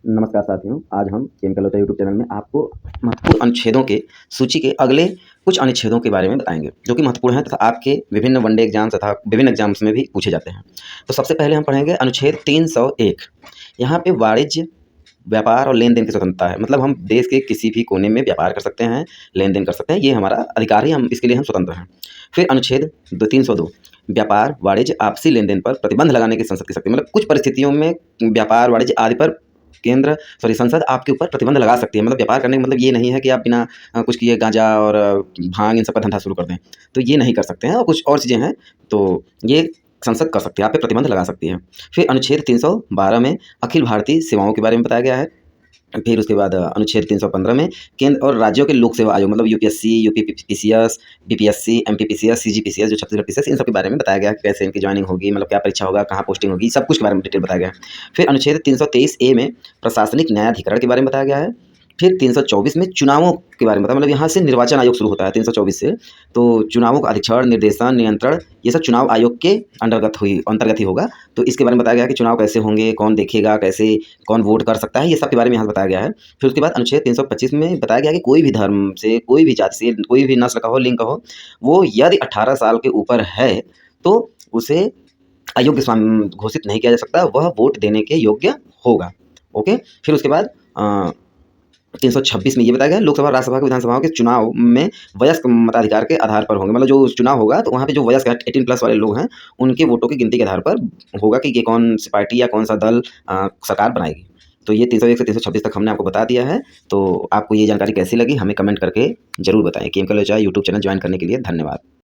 नमस्कार साथियों, आज हम केमिकल होता है यूट्यूब चैनल में आपको महत्वपूर्ण अनुच्छेदों के सूची के अगले कुछ अनुच्छेदों के बारे में बताएंगे जो कि महत्वपूर्ण हैं तथा आपके विभिन्न वनडे एग्जाम तथा विभिन्न एग्जाम्स में भी पूछे जाते हैं। तो सबसे पहले हम पढ़ेंगे अनुच्छेद 301। यहाँ पे वाणिज्य, व्यापार और लेन देन की स्वतंत्रता है। मतलब हम देश के किसी भी कोने में व्यापार कर सकते हैं, लेन देन कर सकते हैं, ये हमारा अधिकार है, हम इसके लिए हम स्वतंत्र हैं। फिर अनुच्छेद 302, व्यापार, वाणिज्य, आपसी लेन देन पर प्रतिबंध लगाने की संसद की शक्ति। मतलब कुछ परिस्थितियों में व्यापार, वाणिज्य आदि पर संसद आपके ऊपर प्रतिबंध लगा सकती है। मतलब व्यापार करने का मतलब ये नहीं है कि आप बिना कुछ किए गांजा और भांग इन सब का धंधा शुरू कर दें, तो ये नहीं कर सकते हैं। और कुछ और चीज़ें हैं तो ये संसद कर सकती है, आप पे प्रतिबंध लगा सकती है। फिर अनुच्छेद 312 में अखिल भारतीय सेवाओं के बारे में बताया गया है। फिर उसके बाद अनुच्छेद 315 में केंद्र और राज्यों के लोक सेवा आयोग, मतलब यूपीएससी, यूपीपीसीएस, बीपीएससी, एमपीपीसीएस, सीजीपीसीएस, जो छत्तीसगढ़ पीसीएस, इन सब के बारे में बताया गया है कि कैसे इनकी ज्वाइनिंग होगी, मतलब क्या परीक्षा होगा, कहाँ पोस्टिंग होगी, सब कुछ के बारे में डिटेल बताया गया है। फिर अनुच्छेद 323A में प्रशासनिक न्यायाधिकरण के बारे में बताया गया है। फिर 324 में चुनावों के बारे में बताया, मतलब यहाँ से निर्वाचन आयोग शुरू होता है 324 से। तो चुनावों का अधीक्षण, निर्देशन, नियंत्रण, ये सब चुनाव आयोग के अंतर्गत ही होगा। तो इसके बारे में बताया गया है कि चुनाव कैसे होंगे, कौन देखेगा, कैसे कौन वोट कर सकता है, ये सब के बारे में यहाँ बताया गया है। फिर उसके बाद अनुच्छेद 325 में बताया गया है कि कोई भी धर्म से, कोई भी जाति से, कोई भी नस्ल का हो, लिंग का हो, वो यदि 18 साल के ऊपर है तो उसे अयोग्य घोषित नहीं किया जा सकता, वह वोट देने के योग्य होगा। ओके। फिर उसके बाद 326 में ये बताया गया है, लोकसभा, राज्यसभा के विधानसभाओं के चुनाव में वयस्क मताधिकार के आधार पर होंगे। मतलब जो चुनाव होगा तो वहाँ पे जो वयस्क 18+ वाले लोग हैं उनके वोटों की गिनती के आधार पर होगा कि ये कौन सी पार्टी या कौन सा दल सरकार बनाएगी। तो ये 301 से 326 तक हमने आपको बता दिया है। तो आपको ये जानकारी कैसी लगी हमें कमेंट करके जरूर बताएं। केमिकल यूट्यूब चैनल ज्वाइन करने के लिए धन्यवाद।